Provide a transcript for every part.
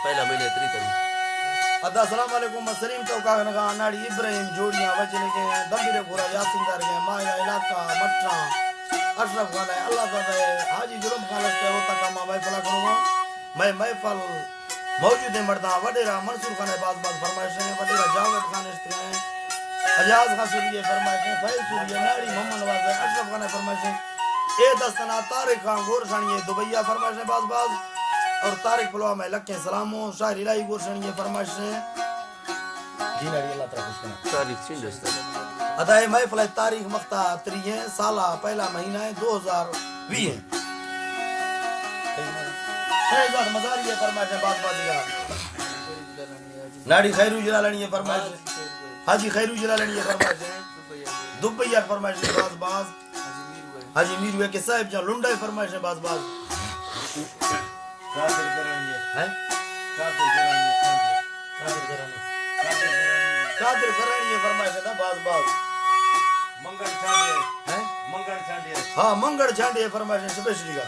पहला महीने 3 तारीख अदा अस्सलाम वालेकुम सलीम चौका नगा नाड़ी इब्राहिम जोड़ियां वजने के दंबीरे पूरा यासिन कर गए माया इलाका मटरा अशरफ खान है अल्लाह ताला हाजी जुल्म खान के वो तक मैं महफिल करूंगा मैं महफिल मौजूद है मर्दा वडेरा मंसूर खान बात फरमाइश है वडेरा जावेद खान इस्ते अजाज खान सूरी फरमाइश है फैज सूरी नाड़ी मोहम्मद नवाज अशरफ खान फरमाइश है ए दस्तना तारिक खान गोरशानी दुबैया फरमाइश है बाज और तारिक पुलवा में लक्के सलामो शायर इलाही गोरशानी फरमाइश है जी नाड़ी अल्लाह ताला खुश करे तारीख चिंदस्ता अदाए महफिल तारीख मख्ता त्रिये साला पहला महीना है 2020 शहजाद मजारी है फरमाइश है बात का नाड़ी खैरू जलालनी है फरमाइश हाजी खैरू जलालनी है फरमाइश है दुबैया फरमाइश है बाज हाजी मीरू के साहब जहां लुंडा फरमाइश है बाज काफिर कराएंगे हैं काफिर कराएंगे फरमाइश है ना बाज मंगल छांडे हैं हां मंगल छांडे फरमाइश है स्पेशली का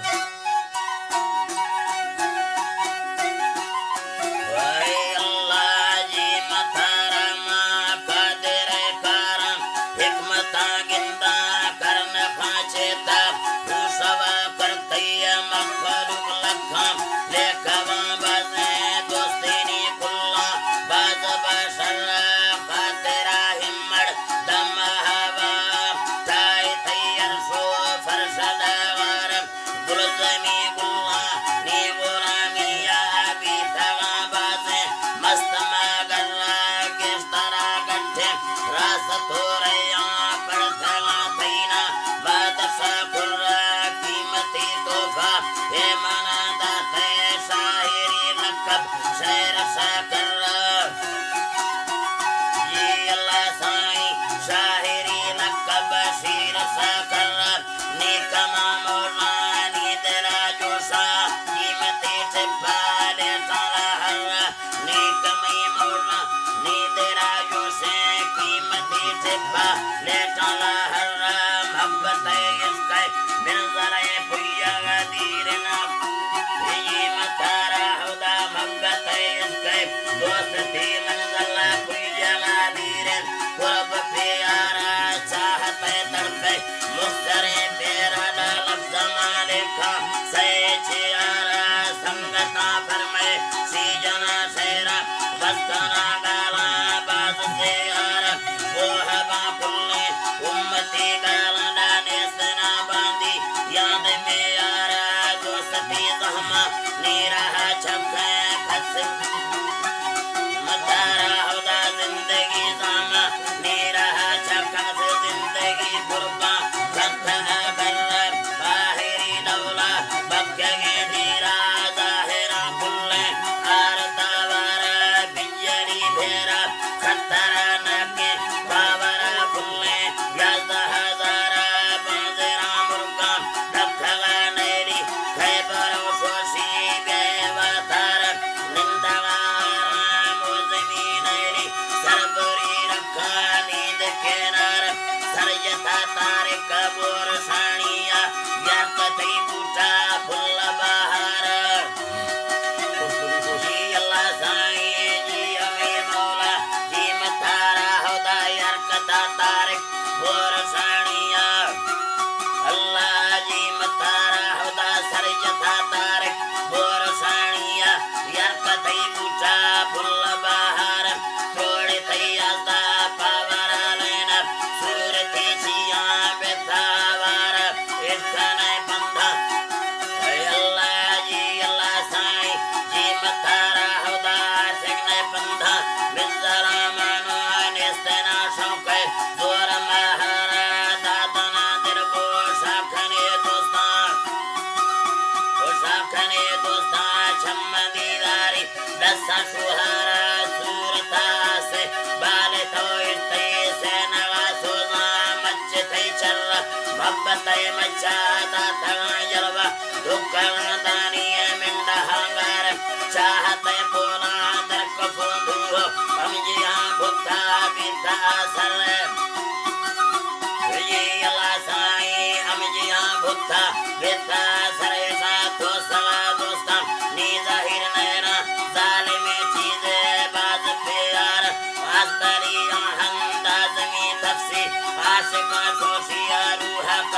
Vita, Saresa, Tosa,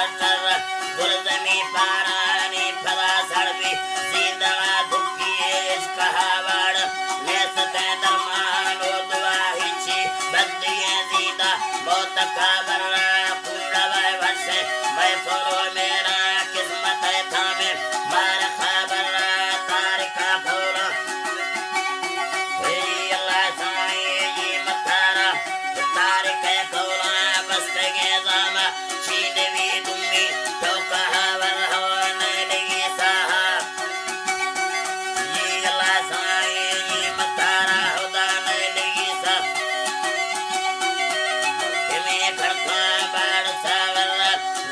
मास्टर गुरजमी पारानी फला सड़बी सीधा दुखी कहावड़ नेसते दरमानो दुआ हिची बद्दिए सीधा बहुत खबर पूरा वर्ष मैं फलो मेरा किस्मत है थामे मार खबर तारिका फूला अल्लाह साई ये मतारा तारिका फूला बस्तगे जामा चीनवी दुम्मी तो कहावर हो नलगी साहा ये अल्लाह साई ये मतारा खुदा नलगी सा किमे खड़का बाड़ सावर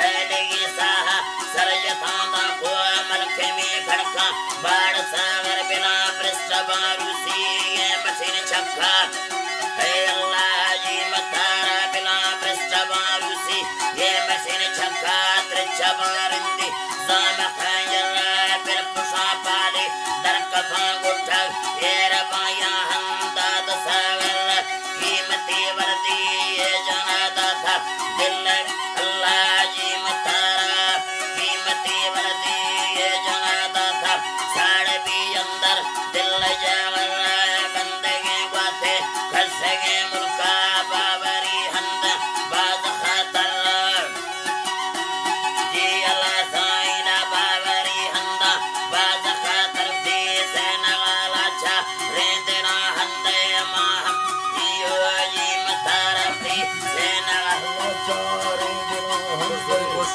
नलगी साहा सरयतांदा को अमल किमे खड़का बाड़ सावर बिना पृष्ठ बारूसी ये मशीन छक्का हे अल्लाह जी मतारा बिना पृष्ठ बारूसी ये मशीन छक्का त्रिच्छ बारिंदी जाम खंजर फिर पुषा पाले दर कफा गुठा ये रबाया हमदाद सावर कीमती वर्दी ये जनादा था दिल अल्लाह जी मतारा कीमती वर्दी ये जनादा था साढ़े भी अंदर दिल जावर बंदगे बाते खसगे मुल्का बाबरी हंद बाज खतर जी अल्लाह साइना बाबरी हंद बाज खतर दी सेना वाला छा रेंदना हंदे माह यो जी मतारा दी सेना चारे दिनों हम Very good.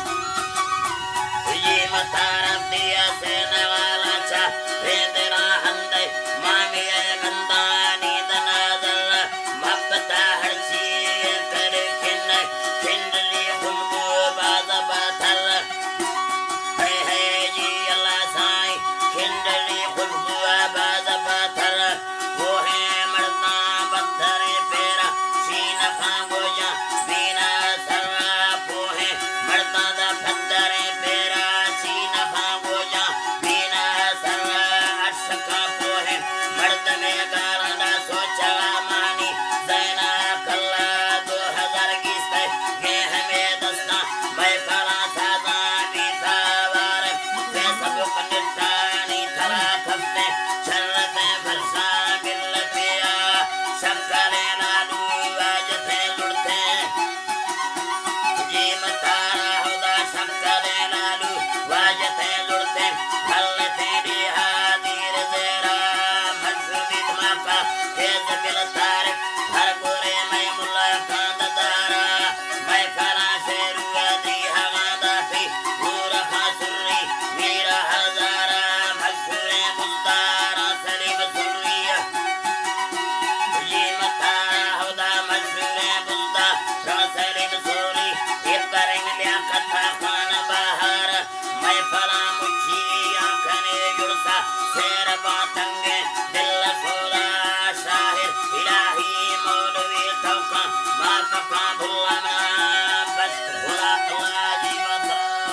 ये मतारा दिया सेना वाला छा रेंदना हंदे मामी गंदा नींद नाजल मब्बता हर्षी कर खिन खिंडली खुलबू बाज बाथल है जी अल्लाह साई खिंडली खुलबू बाज बाथल वो है मरना बदरे पेरा सीन खांगोजा बीना सरा वो है मरना दा बदरे पेरा सीन खांगोजा बीना सरा अशका वो है मर्द में गारना सोचा मानी ज़ैना कल्ला 2000 की से ये हमें दस्ता मैं फला सादा बीतावार वे सब कंटानी थरा खस्ते शर्रते फरसा बिल पिया शंकरे नालू आज थे लुड़ते जी मतारा खुदा शंकरे नालू आज थे लुड़ते फल तेरी हादिर जेरा मजबूती धमाका तेज बिल तारे हर गोरे मैं मुल्ला कांद दारा मैं फला से रुआ दी हवादा थी पूरा खासुरी मेरा हजारा मशहूरे मुल्दारा सलीम सुरिया ये मतारा खुदा मशहूरे मुल्दारा सलीम सुरी इब्राहिम लिया कथा खान बाहर मैं फला मुझी आंखने जुड़सा शेर बात